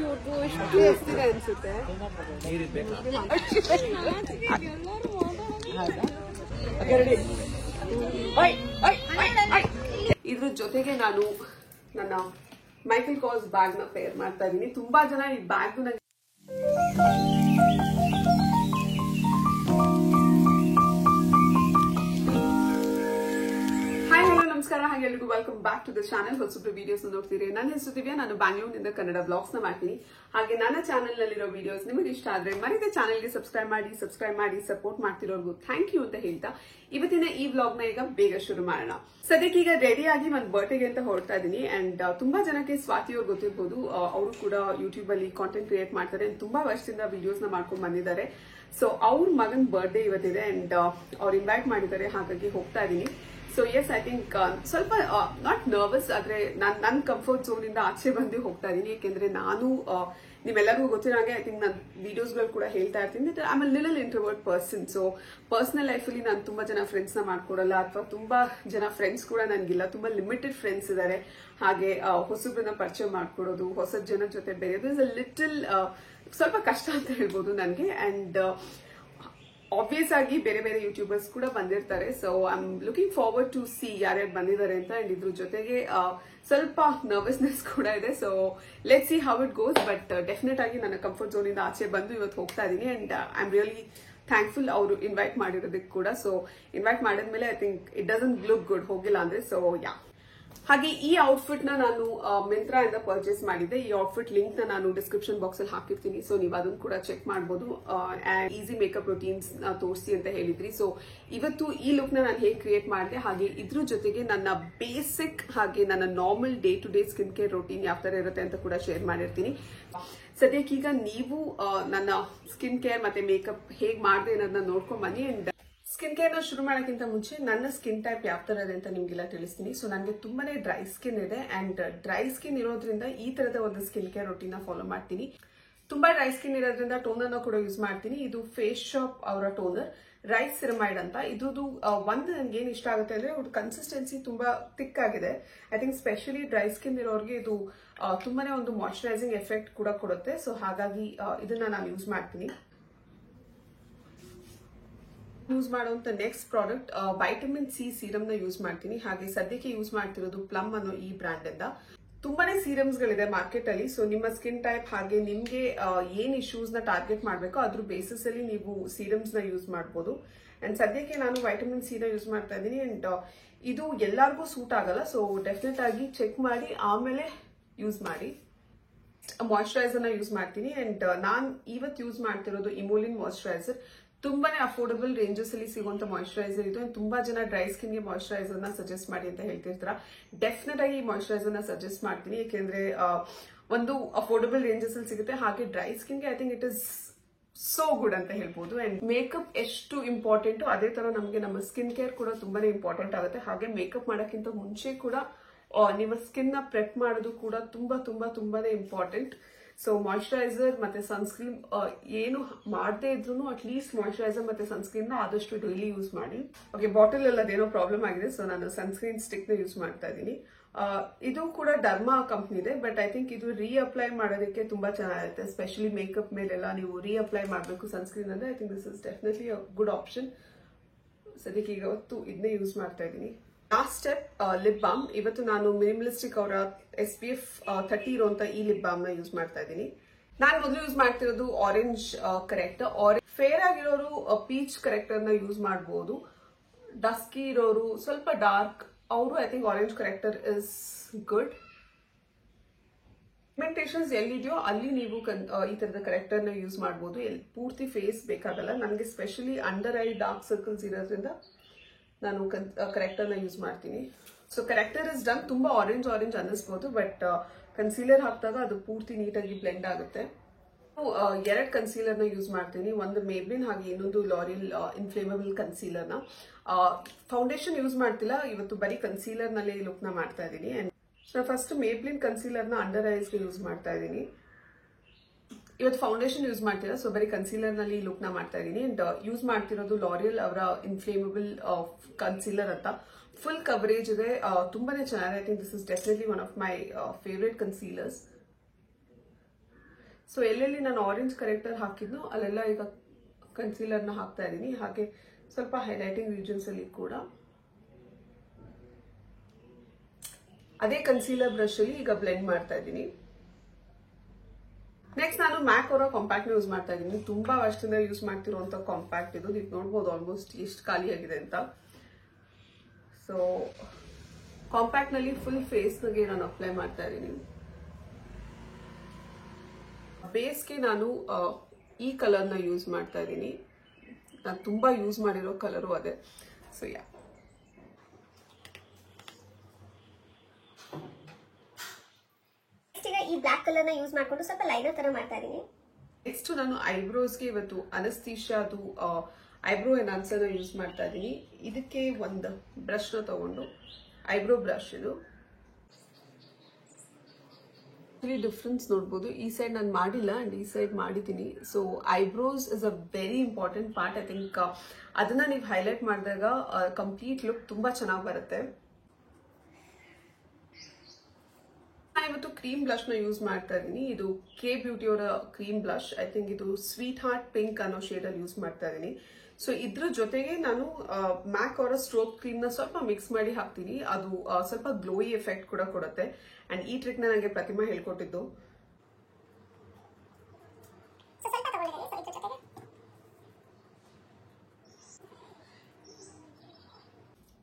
ಇವ್ರದ್ದು ಎಷ್ಟು ಎಷ್ಟಿದೆ ಅನ್ಸುತ್ತೆ. ಇದ್ರ ಜೊತೆಗೆ ನಾನು ನನ್ನ ಮೈಕಲ್ ಕಾಸ್ ಬ್ಯಾಗ್ ನ ಪೇರ್ ಮಾಡ್ತಾ ಇದ್ದೀನಿ. ತುಂಬಾ ಜನ ಈ ಬ್ಯಾಗ್ ನಮಸ್ಕಾರ, ಹಾಗೆ ಎಲ್ರಿಗೂ welcome back to the channel. ಹೊಸಬ್ರು ವಿಡಿಯೋಸ್ ನೋಡ್ತೀರಿ. ನನ್ನ ಹೆಸರು ದಿವ್ಯಾ, ನಾನು ಬ್ಯಾಂಗ್ಳೂರಿನಿಂದ ಕನ್ನಡ ಬ್ಲಾಗ್ಸ್ ನ ಮಾಡ್ತೀನಿ. ಹಾಗೆ ನನ್ನ ಚಾನಲ್ ನಲ್ಲಿರೋ ವಿಡಿಯೋಸ್ ನಿಮಗೆ ಇಷ್ಟ ಆದ್ರೆ ಮರಿದೆ ಚಾನಲ್ಗೆ ಸಬ್ಸ್ಕ್ರೈಬ್ ಮಾಡಿ ಸಪೋರ್ಟ್ ಮಾಡ್ತಿರೋರ್ಗು ಥ್ಯಾಂಕ್ ಯು ಅಂತ ಹೇಳ್ತಾ ಇವತ್ತಿನ ಈ ವ್ಲಾಗ್ ನ ಈಗ ಬೇಗ ಶುರು ಮಾಡೋಣ. ಸದ್ಯಕ್ಕೆ ಈಗ ರೆಡಿ ಆಗಿ ಒಂದು ಬರ್ತ್ಡೇಗೆ ಅಂತ ಹೊರಡ್ತಾ ಇದೀನಿ. ಅಂಡ್ ತುಂಬಾ ಜನಕ್ಕೆ ಸ್ವಾತಿ ಅವ್ರು ಗೊತ್ತಿರ್ಬೋದು, ಅವರು ಕೂಡ ಯೂಟ್ಯೂಬ್ ಅಲ್ಲಿ ಕಾಂಟೆಂಟ್ ಕ್ರಿಯೇಟ್ ಮಾಡ್ತಾರೆ. ತುಂಬಾ ವರ್ಷದಿಂದ ವಿಡಿಯೋಸ್ ನ ಮಾಡ್ಕೊಂಡು ಬಂದಿದ್ದಾರೆ. ಸೊ ಅವ್ರ ಮಗನ್ ಬರ್ತ್ಡೇ ಇವತ್ತಿದೆ ಅಂಡ್ ಅವ್ರು ಇನ್ವೈಟ್ ಮಾಡಿದ್ದಾರೆ, ಹಾಗಾಗಿ ಹೋಗ್ತಾ ಇದೀನಿ. ಸೊ ಎಸ್, ಐ ಥಿಂಕ್ ಸ್ವಲ್ಪ ನಾಟ್ ನರ್ವಸ್, ಆದ್ರೆ ನನ್ನ ಕಂಫರ್ಟ್ ಝೋನ್ ಇಂದ ಆಚೆ ಬಂದು ಹೋಗ್ತಾ ಇದೀನಿ. ಯಾಕೆಂದ್ರೆ ನಾನು ನಿಮ್ಮೆಲ್ಲರಿಗೂ ಗೊತ್ತಿರೋ ಹಾಗೆ ಐ ಥಿಂಕ್ ನನ್ನ ವಿಡಿಯೋಸ್ ಗಳು ಕೂಡ ಹೇಳ್ತಾ ಇರ್ತೀನಿ, I am a little introvert person. So personal life ಅಲ್ಲಿ ನಾನು ತುಂಬಾ ಜನ ಫ್ರೆಂಡ್ಸ್ ನ ಮಾಡ್ಕೊಡಲ್ಲ, ಅಥವಾ ತುಂಬಾ ಜನ ಫ್ರೆಂಡ್ಸ್ ಕೂಡ ನನ್ಗಿಲ್ಲ. ತುಂಬಾ ಲಿಮಿಟೆಡ್ ಫ್ರೆಂಡ್ಸ್ ಇದ್ದಾರೆ. ಹಾಗೆ ಹೊಸಬ್ರನ್ನ ಪರಿಚಯ ಮಾಡ್ಕೊಡೋದು, ಹೊಸ ಜನ ಜೊತೆ ಬೆರೆಯೋದು ಇಸ್ ಅ ಲಿಟಲ್ ಸ್ವಲ್ಪ ಕಷ್ಟ ಅಂತ ಹೇಳ್ಬೋದು ನನಗೆ. ಅಂಡ್ ಆಬ್ವಿಯಸ್ ಆಗಿ ಬೇರೆ ಬೇರೆ ಯೂಟ್ಯೂಬರ್ಸ್ ಕೂಡ ಬಂದಿರ್ತಾರೆ. So I am looking forward to see ಯಾರ್ಯಾರು ಬಂದಿದ್ದಾರೆ ಅಂತ. ಅಂಡ್ ಇದ್ರ ಜೊತೆಗೆ ಸ್ವಲ್ಪ ನರ್ವಸ್ನೆಸ್ ಕೂಡ ಇದೆ. So let see how it goes. But definite ಆಗಿ ನನ್ನ ಕಂಫರ್ಟ್ ಝೋನ್ ಇಂದ ಆಚೆ ಬಂದು ಇವತ್ತು ಹೋಗ್ತಾ ಇದೀನಿ. And I am really thankful ಅವರು ಇನ್ವೈಟ್ ಮಾಡಿರೋದಕ್ಕೆ ಕೂಡ. ಸೊ ಇನ್ವೈಟ್ ಮಾಡಿದ್ಮೇಲೆ I think it doesn't look good ಹೋಗಿಲ್ಲ ಅಂದ್ರೆ. ಸೊ ಯಾ, ಹಾಗೆ ಈ ಔಟ್ಫಿಟ್ ನ ನಾನು ಮಿಂತ್ರಾ ಇಂದ ಪರ್ಚೇಸ್ ಮಾಡಿದ್ದೆ. ಈ ಔಟ್ಫಿಟ್ ಲಿಂಕ್ ನ ನಾನು ಡಿಸ್ಕ್ರಿಪ್ಷನ್ ಬಾಕ್ಸ್ ಅಲ್ಲಿ ಹಾಕಿರ್ತೀನಿ. ಸೊ ನೀವು ಅದನ್ನು ಕೂಡ ಚೆಕ್ ಮಾಡಬಹುದು. ಈಸಿ ಮೇಕಪ್ ರೂಟೀನ್ಸ್ ತೋರಿಸಿ ಅಂತ ಹೇಳಿದ್ರಿ. ಸೊ ಇವತ್ತು ಈ ಲುಕ್ ನ ನಾನು ಹೇಗೆ ಕ್ರಿಯೇಟ್ ಮಾಡಿದೆ, ಹಾಗೆ ಇದ್ರ ಜೊತೆಗೆ ನನ್ನ ಬೇಸಿಕ್ ಹಾಗೆ ನನ್ನ normal day to day skin care routine ಯಾವ ತರ ಇರುತ್ತೆ ಅಂತ ಕೂಡ ಶೇರ್ ಮಾಡಿರ್ತೀನಿ. ಸದ್ಯಕ್ಕೀಗ ನೀವು ನನ್ನ ಸ್ಕಿನ್ ಕೇರ್ ಮತ್ತೆ ಮೇಕಪ್ ಹೇಗೆ ಮಾಡಿದೆ ಅನ್ನೋದನ್ನ ನೋಡ್ಕೊಂಡ್ ಬನ್ನಿ. ಅಂಡ್ ಸ್ಕಿನ್ ಕೇರ್ ನ ಶುರು ಮಾಡೋಕ್ಕಿಂತ ಮುಂಚೆ ನನ್ನ ಸ್ಕಿನ್ ಟೈಪ್ ಯಾವ ತರ ಇದೆ ಅಂತ ನಿಮ್ಗೆಲ್ಲ ತಿಳಿಸ್ತೀನಿ. ಸೊ ನನಗೆ ತುಂಬಾನೇ ಡ್ರೈ ಸ್ಕಿನ್ ಇದೆ. ಅಂಡ್ ಡ್ರೈ ಸ್ಕಿನ್ ಇರೋದ್ರಿಂದ ಈ ತರದ ಒಂದು ಸ್ಕಿನ್ ಕೇರ್ ರೂಟೀನ್ ಫಾಲೋ ಮಾಡ್ತೀನಿ. ತುಂಬಾ ಡ್ರೈ ಸ್ಕಿನ್ ಇರೋದ್ರಿಂದ ಟೋನರ್ ನ ಕೂಡ ಯೂಸ್ ಮಾಡ್ತೀನಿ. ಇದು ಫೇಸ್ ಶಾಪ್ ಅವರ ಟೋನರ್ ರೈಸ್ ಸಿರಮೈಡ್ ಅಂತ. ಇದ್ರದ್ದು ಒಂದು ನನ್ಗೆ ಏನ್ ಇಷ್ಟ ಆಗುತ್ತೆ ಅಂದ್ರೆ ಅವ್ರ ಕನ್ಸಿಸ್ಟೆನ್ಸಿ ತುಂಬಾ ಥಿಕ್ ಆಗಿದೆ. I think specially dry skin ಇರೋರಿಗೆ ಇದು ತುಂಬಾನೇ ಒಂದು ಮಾಯಿಶ್ಚರೈಸಿಂಗ್ ಎಫೆಕ್ಟ್ ಕೂಡ ಕೊಡುತ್ತೆ. ಸೊ ಹಾಗಾಗಿ ಇದನ್ನ ನಾನು ಯೂಸ್ ಮಾಡ್ತೀನಿ. ಯೂಸ್ ಮಾಡುವಂತ next product vitamin C serum ನ ಯೂಸ್ ಮಾಡ್ತೀನಿ. ಹಾಗೆ ಸದ್ಯಕ್ಕೆ ಯೂಸ್ ಮಾಡ್ತಿರೋದು ಪ್ಲಮ್ ಅನ್ನೋ ಈ ಬ್ರ್ಯಾಂಡ್ ಇಂದ. ತುಂಬಾನೇ ಸೀರಮ್ಸ್ ಗಳಿದೆ ಮಾರ್ಕೆಟ್ ಅಲ್ಲಿ. ಸೊ ನಿಮ್ಮ ಸ್ಕಿನ್ ಟೈಪ್ ಹಾಗೆ ನಿಮ್ಗೆ ಏನ್ ಇಶ್ಯೂಸ್ ನ ಟಾರ್ಗೆಟ್ ಮಾಡಬೇಕು ಅದ್ರ ಬೇಸಿಸ್ ಅಲ್ಲಿ ನೀವು ಸೀರಮ್ಸ್ ನ ಯೂಸ್ ಮಾಡಬಹುದು. ಅಂಡ್ ಸದ್ಯಕ್ಕೆ ನಾನು ವೈಟಮಿನ್ ಸಿ ನ ಯೂಸ್ ಮಾಡ್ತಾ ಇದ್ದೀನಿ. ಅಂಡ್ ಇದು ಎಲ್ಲರಿಗೂ ಸೂಟ್ ಆಗಲ್ಲ. ಸೊ ಡೆಫಿನೆಟ್ ಆಗಿ ಚೆಕ್ ಮಾಡಿ ಆಮೇಲೆ ಯೂಸ್ ಮಾಡಿ. ಮಾಯಿಶ್ಚರೈಸರ್ ನ ಯೂಸ್ ಮಾಡ್ತೀನಿ. ಅಂಡ್ ನಾನ್ ಇವತ್ತು ಯೂಸ್ ಮಾಡ್ತಿರೋದು ಇಮೋಲಿನ್ ಮಾಯಿಶ್ಚರೈಸರ್. ತುಂಬಾನೇ ಅಫೋರ್ಡಬಲ್ ರೇಂಜಸ್ ಅಲ್ಲಿ ಸಿಗುವಂತ ಮಾಯಿಶ್ಚರೈಸರ್ ಇದು. ತುಂಬಾ ಜನ ಡ್ರೈ ಸ್ಕಿನ್ ಗೆ ಮಾಯಿಶ್ಚರೈಸರ್ ನ ಸಜೆಸ್ಟ್ ಮಾಡಿ ಅಂತ ಹೇಳ್ತಿರ್ತಾರ. ಡೆಫಿನೆಟ್ ಆಗಿ ಈ ಮಾಯಿಶ್ಚರೈಸರ್ ನ ಸಜೆಸ್ಟ್ ಮಾಡ್ತೀನಿ. ಯಾಕೆಂದ್ರೆ ಒಂದು ಅಫೋರ್ಡಬಲ್ ರೇಂಜಸ್ ಅಲ್ಲಿ ಸಿಗುತ್ತೆ. ಹಾಗೆ ಡ್ರೈ ಸ್ಕಿನ್ ಗೆ I think it is so good ಅಂತ ಹೇಳ್ಬೋದು. ಅಂಡ್ ಮೇಕಪ್ ಎಷ್ಟು ಇಂಪಾರ್ಟೆಂಟ್ ಅದೇ ತರ ನಮಗೆ ನಮ್ಮ ಸ್ಕಿನ್ ಕೇರ್ ಕೂಡ ತುಂಬಾನೇ ಇಂಪಾರ್ಟೆಂಟ್ ಆಗುತ್ತೆ. ಹಾಗೆ ಮೇಕಪ್ ಮಾಡೋಕ್ಕಿಂತ ಮುಂಚೆ ಕೂಡ ನಿಮ್ಮ ಸ್ಕಿನ್ ನ ಪ್ರೆಪ್ ಮಾಡೋದು ಕೂಡ ತುಂಬಾನೇ ಇಂಪಾರ್ಟೆಂಟ್. ಸೊ ಮಾಯಿಶ್ಚರೈಸರ್ ಮತ್ತೆ ಸನ್ಸ್ಕ್ರೀನ್ ಏನು ಮಾಡದೇ ಇದ್ರು ಅಟ್ಲೀಸ್ಟ್ ಮಾಯಿಶ್ಚರೈಸರ್ ಮತ್ತೆ ಸನ್ಸ್ಕ್ರೀನ್ ನ ಆದಷ್ಟು ಡೈಲಿ ಯೂಸ್ ಮಾಡಿ. ಓಕೆ, ಬಾಟಲ್ ಎಲ್ಲ ಅದೇನೋ ಪ್ರಾಬ್ಲಮ್ ಆಗಿದೆ. ಸೊ ನಾನು ಸನ್ಸ್ಕ್ರೀನ್ ಸ್ಟಿಕ್ ನ ಯೂಸ್ ಮಾಡ್ತಾ ಇದ್ದೀನಿ. ಇದು ಕೂಡ ಡರ್ಮಾ ಕಂಪ್ನಿ ಇದೆ. ಬಟ್ ಐ ಥಿಂಕ್ ಇದು ರೀಅಪ್ಲೈ ಮಾಡೋದಕ್ಕೆ ತುಂಬಾ ಚೆನ್ನಾಗಿರುತ್ತೆ. ಸ್ಪೆಷಲಿ ಮೇಕಪ್ ಮೇಲೆಲ್ಲ ನೀವು ರೀಅಪ್ಲೈ ಮಾಡಬೇಕು ಸನ್ಸ್ಕ್ರೀನ್ ಅಂದ್ರೆ I think this is definitely a good option. ಸದ್ಯಕ್ಕೆ ಈಗ ಹೊತ್ತು ಇದನ್ನೇ ಯೂಸ್ ಮಾಡ್ತಾ ಇದ್ದೀನಿ. Last step lip balm. ಇವತ್ತು ನಾನು ಮಿನಿಮಲಿಸ್ಟಿಕ್ ಅವರ SPF 30 ಇರುವಂತ ಈ ಲಿಪ್ ಬಾಮ್ ನ ಯೂಸ್ ಮಾಡ್ತಾ ಇದ್ದೀನಿ. ನಾನು ಮೊದಲು ಯೂಸ್ ಮಾಡ್ತಿರೋದು ಆರೆಂಜ್ ಕರೆಕ್ಟರ್. ಫೇರ್ ಆಗಿರೋರು ಪೀಚ್ ಕರೆಕ್ಟರ್ ನ ಯೂಸ್ ಮಾಡಬಹುದು. ಡಸ್ಕಿ ಇರೋರು ಸ್ವಲ್ಪ ಡಾರ್ಕ್ ಅವರು I think orange corrector is good. Pigmentations ಎಲ್ಲಿದೆಯೋ ಅಲ್ಲಿ ನೀವು ಈ ತರದ ಕರೆಕ್ಟರ್ ನ ಯೂಸ್ ಮಾಡಬಹುದು. ಪೂರ್ತಿ ಫೇಸ್ ಬೇಕಾಗಲ್ಲ. ನನಗೆ specially under I dark circles ಇರೋದ್ರಿಂದ ನಾನು ಕರೆಕ್ಟರ್ ನ ಯೂಸ್ ಮಾಡ್ತೀನಿ. So corrector is done. ತುಂಬಾ ಆರೆಂಜ್ ಅನ್ನಿಸ್ಬೋದು, ಬಟ್ ಕನ್ಸೀಲರ್ ಹಾಕಿದಾಗ ಅದು ಪೂರ್ತಿ ನೀಟಾಗಿ ಬ್ಲೆಂಡ್ ಆಗುತ್ತೆ. ಎರಡು ಕನ್ಸೀಲರ್ ನ ಯೂಸ್ ಮಾಡ್ತೀನಿ. ಒಂದು ಮೇಬ್ಲಿನ್ ಹಾಗೆ ಇನ್ನೊಂದು ಲಾರಿಯಲ್ ಇನ್ಫ್ಲೇಮಬಲ್ ಕನ್ಸೀಲರ್ ನ. ಫೌಂಡೇಶನ್ ಯೂಸ್ ಮಾಡ್ತಿಲ್ಲ ಇವತ್ತು, ಬರೀ ಕನ್ಸೀಲರ್ ನಲ್ಲಿ ಲುಕ್ ನ ಮಾಡ್ತಾ ಇದ್ದೀನಿ. ಸೊ ಫಸ್ಟ್ ಮೇಬ್ಲಿನ್ ಕನ್ಸೀಲರ್ ನ ಅಂಡರ್ ಐಸ್ ಗೆ ಯೂಸ್ ಮಾಡ್ತಾ ಇದ್ದೀನಿ. ಇವತ್ತು ಫೌಂಡೇಶನ್ ಯೂಸ್ ಮಾಡ್ತೀರಾ, ಸೊ ಬರೀ ಕನ್ಸೀಲರ್ ನಲ್ಲಿ ಲುಕ್ ನ ಮಾಡ್ತಾ ಇದ್ದೀನಿ. ಅಂಡ್ ಯೂಸ್ ಮಾಡ್ತಿರೋದು ಲಾರಿಯಲ್ ಅವರ ಇನ್ಫ್ಲೇಮಬಲ್ ಕನ್ಸೀಲರ್ ಅಂತ. ಫುಲ್ ಕವರೇಜ್ ಇದೆ, ತುಂಬಾನೇ ಚೆನ್ನಾಗಿದೆ. I think this is definitely one of my favourite concealers. So ಎಲ್ಲೆಲ್ಲಿ ನಾನು ಆರೆಂಜ್ ಕರೆಕ್ಟರ್ ಹಾಕಿದ್ನೋ ಅಲ್ಲೆಲ್ಲ ಈಗ ಕನ್ಸೀಲರ್ನ ಹಾಕ್ತಾ ಇದ್ದೀನಿ. ಹಾಗೆ ಸ್ವಲ್ಪ ಹೈಲೈಟಿಂಗ್ ರೀಜನ್ಸ್ ಅಲ್ಲಿ ಕೂಡ ಅದೇ ಕನ್ಸೀಲರ್ ಬ್ರಷ್ ಅಲ್ಲಿ ಈಗ ಬ್ಲೆಂಡ್ ಮಾಡ್ತಾ ಇದ್ದೀನಿ. ನೆಕ್ಸ್ಟ್ ನಾನು ಮ್ಯಾಕ್ ಅವರ ಕಾಂಪ್ಯಾಕ್ಟ್ ಯೂಸ್ ಮಾಡ್ತಾ ಇದ್ದೀನಿ. ತುಂಬಾ ವರ್ಷದಿಂದ ಯೂಸ್ ಮಾಡ್ತಿರುವಂತ ಕಾಂಪ್ಯಾಕ್ಟ್ ಇದು. ನೀವು ನೋಡ್ಬೋದು ಆಲ್ಮೋಸ್ಟ್ ಎಷ್ಟು ಖಾಲಿ ಆಗಿದೆ ಅಂತ. ಸೊ ಕಾಂಪ್ಯಾಕ್ಟ್ ನಲ್ಲಿ ಫುಲ್ ಫೇಸ್ ಗೆ ನಾನು ಅಪ್ಲೈ ಮಾಡ್ತಾ ಇದ್ದೀನಿ. ಬೇಸ್ಗೆ ನಾನು ಈ ಕಲರ್ ನ ಯೂಸ್ ಮಾಡ್ತಾ ಇದ್ದೀನಿ. ನಾನು ತುಂಬಾ ಯೂಸ್ ಮಾಡಿರೋ ಕಲರು ಅದೇ. ಸೊ ಈ ಬ್ಲಾಕ್ ಕಲರ್ ನ ಯೂಸ್ ಮಾಡ್ಕೊಂಡು ಸ್ವಲ್ಪ ಲೈನರ್ ತರ ಮಾಡ್ತಾ ಇದೀನಿ. ನೆಕ್ಸ್ಟ್ ನಾನು ಐಬ್ರೋಸ್ಗೆ ಇವತ್ತು ಅನಸ್ತೀಶಾದು ಐಬ್ರೋ ಎನ್ಹಾನ್ಸರ್ ಯೂಸ್ ಮಾಡ್ತಾ ಇದ್ದೀನಿ. ಇದಕ್ಕೆ ಒಂದು ಬ್ರಷ್ ನ ತಗೊಂಡು ಐಬ್ರೋ ಬ್ರಷ್ ಇದು ಡಿಫ್ರೆನ್ಸ್ ನೋಡ್ಬೋದು. ಈ ಸೈಡ್ ನಾನು ಮಾಡಿಲ್ಲ ಅಂಡ್ ಈ ಸೈಡ್ ಮಾಡಿದ್ದೀನಿ. So eyebrows is a very important part. I think ಅದನ್ನ ನೀವು ಹೈಲೈಟ್ ಮಾಡಿದಾಗ ಕಂಪ್ಲೀಟ್ ಲುಕ್ ತುಂಬಾ ಚೆನ್ನಾಗಿ ಬರುತ್ತೆ. ನಾನು ಇವತ್ತು ಕ್ರೀಮ್ ಬ್ಲಷ್ ನ ಯೂಸ್ ಮಾಡ್ತಾ ಇದ್ದೀನಿ. ಇದು ಕೆ ಬ್ಯೂಟಿ ಅವರ ಕ್ರೀಮ್ ಬ್ಲಷ್. ಐ ಥಿಂಕ್ ಇದು ಸ್ವೀಟ್ ಹಾರ್ಟ್ ಪಿಂಕ್ ಅನ್ನೋ ಶೇಡ್ ಅಲ್ಲಿ ಯೂಸ್ ಮಾಡ್ತಾ ಇದ್ದೀನಿ. ಸೊ ಇದ್ರ ಜೊತೆಗೆ ನಾನು ಮ್ಯಾಕ್ ಅವರ ಸ್ಟ್ರೋಕ್ ಕ್ರೀಮ್ ನ ಸ್ವಲ್ಪ ಮಿಕ್ಸ್ ಮಾಡಿ ಹಾಕ್ತೀನಿ. ಅದು ಸ್ವಲ್ಪ ಗ್ಲೋಯಿ ಎಫೆಕ್ಟ್ ಕೂಡ ಕೊಡುತ್ತೆ. ಅಂಡ್ ಈ ಟ್ರಿಕ್ ನ ನನಗೆ ಪ್ರತಿಮಾ ಹೇಳ್ಕೊಟ್ಟಿದ್ದು.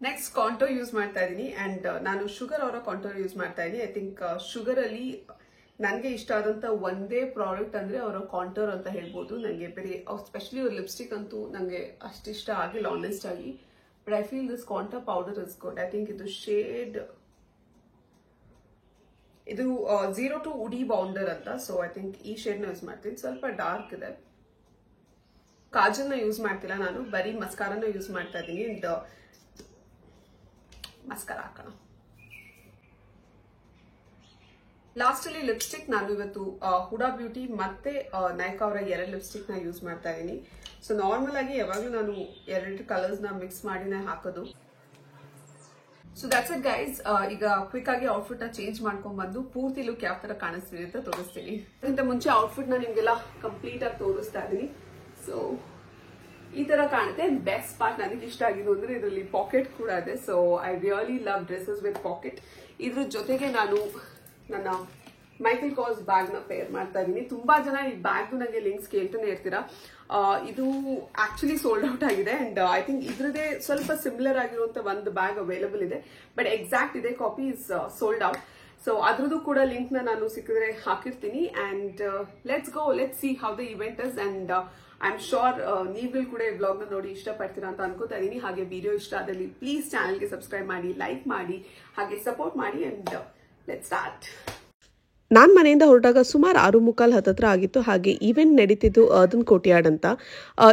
ನೆಕ್ಸ್ಟ್ ಕಾಂಟೋರ್ ಯೂಸ್ ಮಾಡ್ತಾ ಇದ್ದೀನಿ. ಅಂಡ್ ನಾನು ಶುಗರ್ ಅವರ ಕಾಂಟೋರ್ ಯೂಸ್ ಮಾಡ್ತಾ ಇದ್ದೀನಿ. ಐ ಥಿಂಕ್ ಶುಗರ್ ಅಲ್ಲಿ ನನಗೆ ಇಷ್ಟ ಆದಂತ ಒಂದೇ ಪ್ರಾಡಕ್ಟ್ ಅಂದ್ರೆ ಅವರ ಕಾಂಟೋರ್ ಅಂತ ಹೇಳ್ಬೋದು. ನನಗೆ ಬೇರೆ ಸ್ಪೆಷಲಿ ಅವ್ರ ಲಿಪ್ಸ್ಟಿಕ್ ಅಂತೂ ನನಗೆ ಅಷ್ಟಿಷ್ಟ ಆಗಿಲ್ಲ ಆನೆಸ್ಟ್ ಆಗಿ. But I feel this contour powder is good. I think ಇದು ಶೇಡ್ ಇದು 02 ಉಡಿ ಬೌಂಡರ್ ಅಂತ. ಸೊ ಐ ಥಿಂಕ್ ಈ ಶೇಡ್ ನ ಯೂಸ್ ಮಾಡ್ತೀನಿ. ಸ್ವಲ್ಪ ಡಾರ್ಕ್ ಇದೆ. ಕಾಜಲ್ ನ ಯೂಸ್ ಮಾಡ್ತಿಲ್ಲ ನಾನು, ಬರೀ ಮಸ್ಕಾರನ ಯೂಸ್ ಮಾಡ್ತಾ ಇದ್ದೀನಿ. ಅಂಡ್ ಮಸ್ಕಾರ ಹಾಕೋಣ. ಲಾಸ್ಟ್ ಅಲ್ಲಿ ಲಿಪ್ಸ್ಟಿಕ್ ನಾನು ಇವತ್ತು ಹುಡಾ ಬ್ಯೂಟಿ ಮತ್ತೆ ನೈಕಾ ಅವರ 2 ಲಿಪ್ಸ್ಟಿಕ್ ನ ಯೂಸ್ ಮಾಡ್ತಾ ಇದ್ದೀನಿ. ಸೊ ನಾರ್ಮಲ್ ಆಗಿ ಯಾವಾಗ್ಲೂ ನಾನು 2 ಕಲರ್ಸ್ ನ ಮಿಕ್ಸ್ ಮಾಡಿನೇ ಹಾಕೋದು. So that's it guys. ಈಗ ಕ್ವಿಕ್ ಆಗಿ ಔಟ್ಫಿಟ್ ನ ಚೇಂಜ್ ಮಾಡ್ಕೊಂಡ್ ಬಂದು ಪೂರ್ತಿ ಲುಕ್ ಯಾವ ತರ ಕಾಣಿಸ್ತಿದೆ ಅಂತ ತೋರಿಸ್ತೀನಿ. ಅದಕ್ಕಿಂತ ಮುಂಚೆ ಔಟ್ಫಿಟ್ ನ ನಿಮ್ಗೆಲ್ಲ ಕಂಪ್ಲೀಟ್ ಆಗಿ ತೋರಿಸ್ತಾ ಇದೀನಿ. ಸೊ ಈ ತರ ಕಾಣುತ್ತೆ. ಬೆಸ್ಟ್ ಪಾರ್ಟ್ ನನಗೆ ಇಷ್ಟ ಆಗಿದ್ದು ಅಂದ್ರೆ ಇದರಲ್ಲಿ ಪಾಕೆಟ್ ಕೂಡ ಇದೆ. So I really love dresses with packet. ಇದ್ರ ಜೊತೆಗೆ ನಾನು ನನ್ನ ಮೈಕಲ್ ಕಾಸ್ ಬ್ಯಾಗ್ ನ ಪೇರ್ ಮಾಡ್ತಾ ಇದೀನಿ. ತುಂಬಾ ಜನ ಈ ಬ್ಯಾಗ್ ನನಗೆ ಲಿಂಕ್ಸ್ ಕೇಳ್ತಾನೆ ಇರ್ತೀರಾ. ಇದು ಆಕ್ಚುಲಿ ಸೋಲ್ಡ್ ಔಟ್ ಆಗಿದೆ. ಅಂಡ್ ಐ ಥಿಂಕ್ ಇದ್ರದೇ ಸ್ವಲ್ಪ ಸಿಮಿಲರ್ ಆಗಿರುವಂತ ಒಂದು ಬ್ಯಾಗ್ ಅವೈಲಬಲ್ ಇದೆ. ಬಟ್ ಎಕ್ಸಾಕ್ಟ್ ಇದೇ copy is sold out. So ಅದ್ರದ್ದು ಕೂಡ ಲಿಂಕ್ ನ ನಾನು ಸಿಕ್ಕಿದ್ರೆ ಹಾಕಿರ್ತೀನಿ. And let's go, let's see how the event is. And I am sure ನೀವು ಕೂಡ ಈ ವ್ಲಾಗ್ ನ ನೋಡಿ ಇಷ್ಟಪಡ್ತೀರಾ ಅಂತ ಅನ್ಕೋತಾ ಇದೀನಿ. ಹಾಗೆ ವಿಡಿಯೋ ಇಷ್ಟ ಆದಲ್ಲಿ ಪ್ಲೀಸ್ ಚಾನಲ್ಗೆ ಸಬ್ಸ್ಕ್ರೈಬ್ ಮಾಡಿ, ಲೈಕ್ ಮಾಡಿ, ಹಾಗೆ ಸಪೋರ್ಟ್ ಮಾಡಿ. And let's start. ನಾನು ಮನೆಯಿಂದ ಹೊರಟಾಗ ಸುಮಾರು 6:45 ಹತ್ತತ್ರ ಆಗಿತ್ತು. ಹಾಗೆ ಈವೆಂಟ್ ನಡೀತಿದ್ದು ಅರ್ಧನ್ ಕೋಟಿಯಾಡ್ ಅಂತ.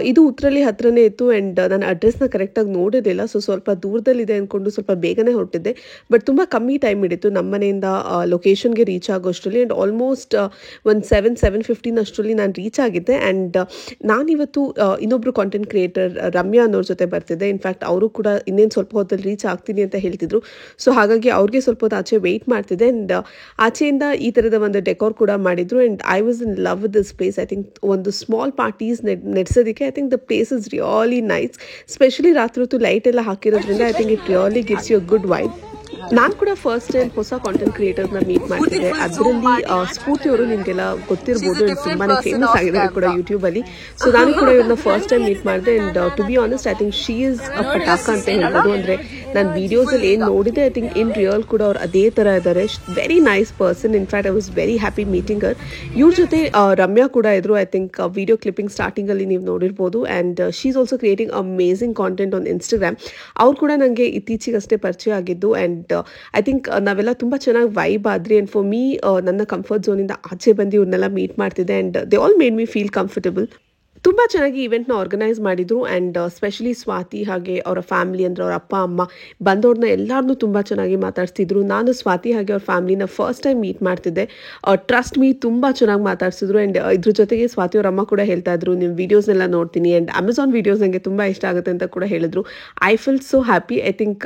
ಇದು ಉತ್ತರಳ್ಳಿ ಹತ್ರನೇ ಇತ್ತು. ಆ್ಯಂಡ್ ನಾನು ಅಡ್ರೆಸ್ನ ಕರೆಕ್ಟಾಗಿ ನೋಡಿರಲಿಲ್ಲ. ಸೊ ಸ್ವಲ್ಪ ದೂರದಲ್ಲಿದೆ ಅಂದ್ಕೊಂಡು ಸ್ವಲ್ಪ ಬೇಗನೆ ಹೊರಟಿದ್ದೆ. ಬಟ್ ತುಂಬ ಕಮ್ಮಿ ಟೈಮ್ ಹಿಡಿತು ನಮ್ಮ ಮನೆಯಿಂದ ಲೊಕೇಶನ್ಗೆ ರೀಚ್ ಆಗೋಷ್ಟರಲ್ಲಿ. ಆ್ಯಂಡ್ ಆಲ್ಮೋಸ್ಟ್ ಒಂದು 7:15 ಅಷ್ಟರಲ್ಲಿ ನಾನು ರೀಚ್ ಆಗಿದ್ದೆ. ಆ್ಯಂಡ್ ನಾನಿವತ್ತು ಇನ್ನೊಬ್ರು ಕಾಂಟೆಂಟ್ ಕ್ರಿಯೇಟರ್ ರಮ್ಯಾ ಅನ್ನೋರ ಜೊತೆ ಬರ್ತಿದ್ದೆ. ಇನ್ಫ್ಯಾಕ್ಟ್ ಅವರು ಕೂಡ ಇನ್ನೇನು ಸ್ವಲ್ಪ ಹೊತ್ತಲ್ಲಿ ರೀಚ್ ಆಗ್ತೀನಿ ಅಂತ ಹೇಳ್ತಿದ್ರು. ಸೊ ಹಾಗಾಗಿ ಅವ್ರಿಗೆ ಸ್ವಲ್ಪ ಹೊತ್ತು ಆಚೆ ವೆಯ್ಟ್ ಮಾಡ್ತಿದ್ದೆ. ಆ್ಯಂಡ್ ಆಚೆಯಿಂದ ಈ ಥರದ ಒಂದು ಡೆಕೋರ್ ಕೂಡ ಮಾಡಿದ್ರು. And I was in love with this place. I think ಒಂದು ಸ್ಮಾಲ್ ಪಾರ್ಟೀಸ್ ನಡೆಸೋದಕ್ಕೆ I think the place is really nice. Specially ರಾತ್ರಿ ಹೊತ್ತು ಲೈಟ್ ಎಲ್ಲ ಹಾಕಿರೋದ್ರಿಂದ I think it really gives you good vibe. ನಾನು ಕೂಡ ಫಸ್ಟ್ ಟೈಮ್ ಹೊಸ content ಕ್ರಿಯೇಟರ್ನ ಮೀಟ್ ಮಾಡ್ತಿದ್ದೆ. ಅದರಲ್ಲಿ ಸ್ಫೂರ್ತಿ ಅವರು ನಿಮಗೆಲ್ಲ ಗೊತ್ತಿರ್ಬೋದು. ತುಂಬಾನೇ ಫೇಮಸ್ ಆಗಿದ್ದಾರೆ ಕೂಡ ಯೂಟ್ಯೂಬಲ್ಲಿ. ಸೊ ನಾನು ಕೂಡ ಇವ್ರನ್ನ ಫಸ್ಟ್ ಟೈಮ್ ಮೀಟ್ ಮಾಡಿದೆ. And to be honest I think she is a ಪಟಾಕ ಅಂತ ಹೇಳ್ಬೋದು. ಅಂದರೆ ನಾನು ವಿಡಿಯೋಸಲ್ಲಿ ಏನು ನೋಡಿದೆ ಐ ಥಿಂಕ್ ಇನ್ ರಿಯಲ್ ಕೂಡ ಅವ್ರು ಅದೇ ಥರ ಇದ್ದಾರೆ. Very nice person. In fact I was very happy meeting her. ಇವ್ರ ಜೊತೆ ರಮ್ಯಾ ಕೂಡ ಇದ್ರು. ಐ ಥಿಂಕ್ ವಿಡಿಯೋ ಕ್ಲಿಪ್ಪಿಂಗ್ ಸ್ಟಾರ್ಟಿಂಗಲ್ಲಿ ನೀವು ನೋಡಿರ್ಬೋದು. And she is also creating amazing content on Instagram. ಅವ್ರು ಕೂಡ ನನಗೆ ಇತ್ತೀಚೆಗಷ್ಟೇ ಪರಿಚಯ ಆಗಿದ್ದು. ಆ್ಯಂಡ್ ಐ ಥಿಂಕ್ ನಾವೆಲ್ಲ ತುಂಬ ಚೆನ್ನಾಗಿ ವೈಬ್ ಆದ್ರಿ. ಆ್ಯಂಡ್ ಫಾರ್ ಮೀ ನನ್ನ ಕಂಫರ್ಟ್ ಝೋನಿಂದ ಆಚೆ ಬಂದು ಇವ್ರನ್ನೆಲ್ಲ ಮೀಟ್ ಮಾಡ್ತಿದ್ದೆ. And they all made me feel comfortable. ತುಂಬ ಚೆನ್ನಾಗಿ ಇವೆಂಟ್ನ ಆರ್ಗನೈಸ್ ಮಾಡಿದ್ರು ಆ್ಯಂಡ್ ಸ್ಪೆಷಲಿ ಸ್ವಾತಿ ಹಾಗೆ ಅವರ ಫ್ಯಾಮಿಲಿ ಅಂದರೆ ಅವ್ರ ಅಪ್ಪ ಅಮ್ಮ ಬಂದವ್ರನ್ನ ಎಲ್ಲರನ್ನೂ ತುಂಬ ಚೆನ್ನಾಗಿ ಮಾತಾಡ್ತಿದ್ರು. ನಾನು ಸ್ವಾತಿ ಹಾಗೆ ಅವ್ರ ಫ್ಯಾಮಿಲಿನ ಫಸ್ಟ್ ಟೈಮ್ ಮೀಟ್ ಮಾಡ್ತಿದ್ದೆ. ಟ್ರಸ್ಟ್ ಮೀ ತುಂಬ ಚೆನ್ನಾಗಿ ಮಾತಾಡ್ಸಿದ್ರು ಆ್ಯಂಡ್ ಇದ್ರ ಜೊತೆಗೆ ಸ್ವಾತಿ ಅವ್ರ ಅಮ್ಮ ಕೂಡ ಹೇಳ್ತಾ ಇದ್ರು ನಿಮ್ಮ ವೀಡಿಯೋಸ್ನೆಲ್ಲ ನೋಡ್ತೀನಿ ಆ್ಯಂಡ್ ಅಮೆಝಾನ್ ವೀಡಿಯೋಸ್ ನನಗೆ ತುಂಬ ಇಷ್ಟ ಆಗುತ್ತೆ ಅಂತ ಕೂಡ ಹೇಳಿದ್ರು. I feel so happy. I think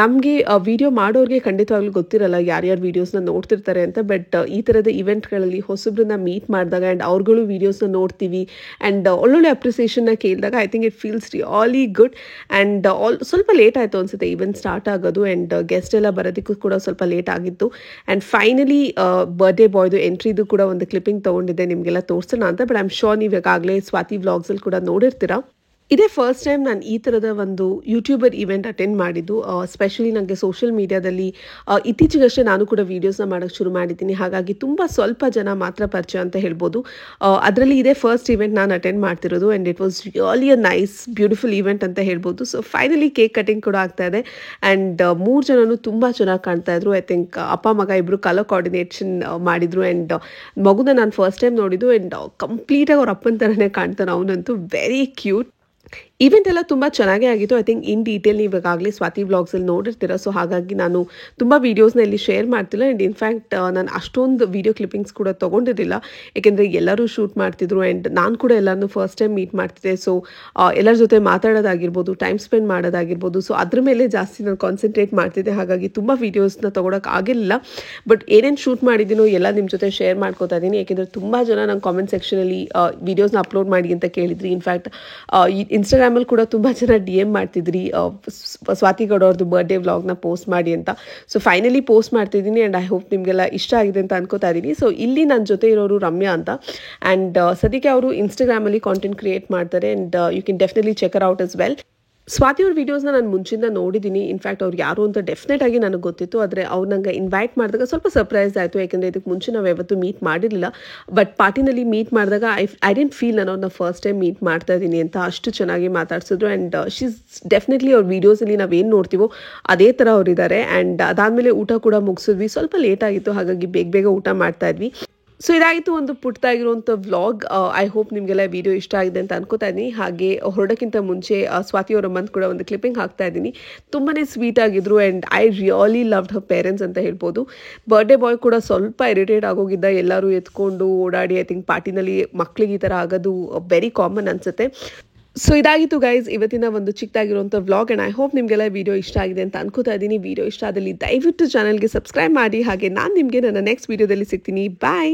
ನಮಗೆ ವಿಡಿಯೋ ಮಾಡೋರಿಗೆ ಖಂಡಿತವಾಗ್ಲೂ ಗೊತ್ತಿರಲ್ಲ ಯಾರ್ಯಾರು ವೀಡಿಯೋಸ್ನ ನೋಡ್ತಿರ್ತಾರೆ ಅಂತ. ಬಟ್ ಈ ಥರದ ಇವೆಂಟ್ಗಳಲ್ಲಿ ಹೊಸಬ್ರನ್ನ ಮೀಟ್ ಮಾಡಿದಾಗ ಆ್ಯಂಡ್ ಅವ್ರುಗಳು ವೀಡಿಯೋಸ್ನ ನೋಡ್ತೀವಿ ಆ್ಯಂಡ್ ಒಳ್ಳೊಳ್ಳೆ ಅಪ್ರಿಸಿಯೇಷನ್ನ ಕೇಳಿದಾಗ I think it feels really good. And ಸ್ವಲ್ಪ ಲೇಟ್ ಆಯಿತು ಅನಿಸುತ್ತೆ ಈವೆಂಟ್ ಸ್ಟಾರ್ಟ್ ಆಗೋದು ಆ್ಯಂಡ್ ಗೆಸ್ಟ್ ಎಲ್ಲ ಬರೋದಕ್ಕೂ ಕೂಡ ಸ್ವಲ್ಪ ಲೇಟ್ ಆಗಿತ್ತು. ಆ್ಯಂಡ್ ಫೈನಲಿ ಬರ್ಡೇ ಬಾಯ್ದು ಎಂಟ್ರಿದು ಕೂಡ ಒಂದು ಕ್ಲಿಪ್ಪಿಂಗ್ ತೊಗೊಂಡಿದ್ದೆ ನಿಮಗೆಲ್ಲ ತೋರಿಸೋಣ ಅಂತ. ಬಟ್ ಐ ಆಮ್ ಶೋರ್ ನೀವು ಈಗಾಗಲೇ ಸ್ವಾತಿ ವ್ಲಾಗ್ಸಲ್ಲಿ ಕೂಡ ನೋಡಿರ್ತೀರಾ. ಇದೇ ಫಸ್ಟ್ ಟೈಮ್ ನಾನು ಈ ಥರದ ಒಂದು ಯೂಟ್ಯೂಬರ್ ಇವೆಂಟ್ ಅಟೆಂಡ್ ಮಾಡಿದ್ದು. ಸ್ಪೆಷಲಿ ನನಗೆ ಸೋಷಿಯಲ್ ಮೀಡಿಯಾದಲ್ಲಿ ಇತ್ತೀಚೆಗಷ್ಟೇ ನಾನು ಕೂಡ ವೀಡಿಯೋಸ್ನ ಮಾಡೋಕ್ಕೆ ಶುರು ಮಾಡಿದ್ದೀನಿ. ಹಾಗಾಗಿ ತುಂಬ ಸ್ವಲ್ಪ ಜನ ಮಾತ್ರ ಪರಿಚಯ ಅಂತ ಹೇಳ್ಬೋದು. ಅದರಲ್ಲಿ ಇದೇ ಫಸ್ಟ್ ಇವೆಂಟ್ ನಾನು ಅಟೆಂಡ್ ಮಾಡ್ತಿರೋದು and it was really a nice beautiful event ಅಂತ ಹೇಳ್ಬೋದು. ಸೊ ಫೈನಲಿ ಕೇಕ್ ಕಟಿಂಗ್ ಕೂಡ ಆಗ್ತಾ ಇದೆ ಆ್ಯಂಡ್ 3 ಜನನು ತುಂಬ ಚೆನ್ನಾಗಿ ಕಾಣ್ತಾ ಇದ್ರು. ಐ ಥಿಂಕ್ ಅಪ್ಪ ಮಗ ಇಬ್ಬರು ಕಲರ್ ಕೋಆರ್ಡಿನೇಷನ್ ಮಾಡಿದ್ರು ಆ್ಯಂಡ್ ಮಗುನ ನಾನು ಫಸ್ಟ್ ಟೈಮ್ ನೋಡಿದ್ದು ಆ್ಯಂಡ್ ಕಂಪ್ಲೀಟಾಗಿ ಅವ್ರ ಅಪ್ಪನ ಥರನೇ ಕಾಣ್ತಾನೆ ಅವನಂತೂ. Very cute. ಇವೆಂಟ್ ಎಲ್ಲ ತುಂಬ ಚೆನ್ನಾಗೇ ಆಗಿತ್ತು. ಐ ಥಿಂಕ್ ಇನ್ ಡೀಟೇಲ್ ನೀವು ಇವಾಗಲೇ ಸ್ವಾತಿ ವ್ಲಾಗ್ಸಲ್ಲಿ ನೋಡಿರ್ತೀರ. ಸೊ ಹಾಗಾಗಿ ನಾನು ತುಂಬ ವೀಡಿಯೋಸ್ನ ಇಲ್ಲಿ ಶೇರ್ ಮಾಡ್ತಿಲ್ಲ ಆ್ಯಂಡ್ ಇನ್ಫ್ಯಾಕ್ಟ್ ನಾನು ಅಷ್ಟೊಂದು ವೀಡಿಯೋ ಕ್ಲಿಪ್ಪಿಂಗ್ಸ್ ಕೂಡ ತೊಗೊಂಡಿರಲಿಲ್ಲ. ಯಾಕೆಂದರೆ ಎಲ್ಲರೂ ಶೂಟ್ ಮಾಡ್ತಿದ್ರು ಆ್ಯಂಡ್ ನಾನು ಕೂಡ ಎಲ್ಲರನ್ನೂ ಫಸ್ಟ್ ಟೈಮ್ ಮೀಟ್ ಮಾಡ್ತಿದ್ದೆ. ಸೊ ಎಲ್ಲರ ಜೊತೆ ಮಾತಾಡೋದಾಗಿರ್ಬೋದು, ಟೈಮ್ ಸ್ಪೆಂಡ್ ಮಾಡೋದಾಗಿರ್ಬೋದು, ಸೊ ಅದ್ರ ಮೇಲೆ ಜಾಸ್ತಿ ನಾನು ಕಾನ್ಸಂಟ್ರೇಟ್ ಮಾಡ್ತಿದ್ದೆ. ಹಾಗಾಗಿ ತುಂಬ ವೀಡಿಯೋಸ್ನ ತೊಗೊಳಕ್ಕೆ ಆಗಿರಲಿಲ್ಲ. ಬಟ್ ಏನೇನು ಶೂಟ್ ಮಾಡಿದ್ದೀನೋ ಎಲ್ಲ ನಿಮ್ಮ ಜೊತೆ ಶೇರ್ ಮಾಡ್ಕೋತಾ ಇದ್ದೀನಿ. ಯಾಕೆಂದರೆ ತುಂಬ ಜನ ನಂಗೆ ಕಾಮೆಂಟ್ ಸೆಕ್ಷನಲ್ಲಿ ವೀಡಿಯೋಸ್ನ ಅಪ್ಲೋಡ್ ಮಾಡಿ ಅಂತ ಕೇಳಿದ್ರಿ. ಇನ್ಫ್ಯಾಕ್ಟ್ ಇನ್ಸ್ಟಾಗ್ರಾಮಲ್ಲಿ ಕೂಡ ತುಂಬ ಜನ DM ಮಾಡ್ತಿದ್ರಿ ಸ್ವಾತಿ ಗೌಡ ಅವ್ರದ್ದು ಬರ್ಡೇ ವ್ಲಾಗ್ನ ಪೋಸ್ಟ್ ಮಾಡಿ ಅಂತ. ಸೊ ಫೈನಲಿ ಪೋಸ್ಟ್ ಮಾಡ್ತಿದ್ದೀನಿ ಆ್ಯಂಡ್ ಐ ಹೋಪ್ ನಿಮಗೆಲ್ಲ ಇಷ್ಟ ಆಗಿದೆ ಅಂತ ಅನ್ಕೋತಾ ಇದ್ದೀನಿ. ಸೊ ಇಲ್ಲಿ ನನ್ನ ಜೊತೆ ಇರೋರು ರಮ್ಯಾ ಅಂತ ಆ್ಯಂಡ್ ಸದ್ಯಕ್ಕೆ ಅವರು ಇನ್ಸ್ಟಾಗ್ರಾಮಲ್ಲಿ ಕಾಂಟೆಂಟ್ ಕ್ರಿಯೇಟ್ ಮಾಡ್ತಾರೆ and you can definitely check her out as well. Swathi ಅವ್ರ ವೀಡಿಯೋಸ್ನ ನಾನು ಮುಂಚಿಂದ ನೋಡಿದ್ದೀನಿ. ಇನ್ಫ್ಯಾಕ್ಟ್ ಅವ್ರು ಯಾರು ಅಂತ ಡೆಫಿನೆಟ್ ಆಗಿ ನನಗೆ ಗೊತ್ತಿತ್ತು. ಆದರೆ ಅವ್ರು ನಂಗೆ ಇನ್ವೈಟ್ ಮಾಡಿದಾಗ ಸ್ವಲ್ಪ ಸರ್ಪ್ರೈಸ್ ಆಯಿತು. ಯಾಕೆಂದರೆ ಇದಕ್ಕೆ ಮುಂಚೆ ನಾವು ಯಾವತ್ತೂ ಮೀಟ್ ಮಾಡಿರಲಿಲ್ಲ. ಬಟ್ ಪಾರ್ಟಿನಲ್ಲಿ ಮೀಟ್ ಮಾಡಿದಾಗ ಐ ಡೆಂಟ್ ಫೀಲ್ ನಾನು ಅವ್ರನ್ನ ಫಸ್ಟ್ ಟೈಮ್ ಮೀಟ್ ಮಾಡ್ತಾ ಇದ್ದೀನಿ ಅಂತ. ಅಷ್ಟು ಚೆನ್ನಾಗಿ ಮಾತಾಡ್ಸಿದ್ರು ಆ್ಯಂಡ್ ಶೀಸ್ ಡೆಫಿನೆಟ್ಲಿ ಅವ್ರ ವೀಡಿಯೋಸಲ್ಲಿ ನಾವೇನು ನೋಡ್ತೀವೋ ಅದೇ ಥರ ಅವರಿದ್ದಾರೆ. ಆ್ಯಂಡ್ ಅದಾದಮೇಲೆ ಊಟ ಕೂಡ ಮುಗಿಸಿದ್ವಿ. ಸ್ವಲ್ಪ ಲೇಟ್ ಆಗಿತ್ತು, ಹಾಗಾಗಿ ಬೇಗ ಊಟ ಮಾಡ್ತಾ ಇದ್ವಿ. ಸೊ ಇದಾಗಿತ್ತು ಒಂದು ಪುಟ್ಟದಾಗಿರುವಂಥ ವ್ಲಾಗ್. ಐ ಹೋಪ್ ನಿಮಗೆಲ್ಲ ವಿಡಿಯೋ ಇಷ್ಟ ಆಗಿದೆ ಅಂತ ಅನ್ಕೋತಾ ಇದ್ದೀನಿ. ಹಾಗೆ ಹೊರಡೋಕ್ಕಿಂತ ಮುಂಚೆ ಸ್ವಾತಿ ಅವರ ಮಂತ್ ಕೂಡ ಒಂದು ಕ್ಲಿಪ್ಪಿಂಗ್ ಹಾಕ್ತಾ ಇದ್ದೀನಿ. ತುಂಬಾ ಸ್ವೀಟ್ ಆಗಿದ್ರು and I really loved Har parents ಅಂತ ಹೇಳ್ಬೋದು. ಬರ್ಡೇ ಬಾಯ್ ಕೂಡ ಸ್ವಲ್ಪ ಇರಿಟೇಟ್ ಆಗೋಗಿದ್ದ. ಎಲ್ಲರೂ ಎತ್ಕೊಂಡು ಓಡಾಡಿ ಐ ಥಿಂಕ್ ಪಾರ್ಟಿನಲ್ಲಿ ಮಕ್ಳಿಗೆ ಈ ಥರ ಆಗೋದು ವೆರಿ ಕಾಮನ್ ಅನಿಸುತ್ತೆ. ಸೊ ಇದಾಗಿತ್ತು ಗೈಸ್ ಇವತ್ತಿನ ಒಂದು ಚಿಕ್ಕದಾಗಿರುವಂಥ ವ್ಲಾಗ್ ಆ್ಯಂಡ್ ಐ ಹೋಪ್ ನಿಮಗೆಲ್ಲ ವಿಡಿಯೋ ಇಷ್ಟ ಆಗಿದೆ ಅಂತ ಅನ್ಕೋತಾ ಇದ್ದೀನಿ. ವಿಡಿಯೋ ಇಷ್ಟ ಆದಲ್ಲಿ ದಯವಿಟ್ಟು ಚಾನಲ್ಗೆ ಸಬ್ಸ್ಕ್ರೈಬ್ ಮಾಡಿ. ಹಾಗೆ ನಾನು ನಿಮಗೆ ನನ್ನ ನೆಕ್ಸ್ಟ್ ವಿಡಿಯೋದಲ್ಲಿ ಸಿಗ್ತೀನಿ. ಬಾಯ್.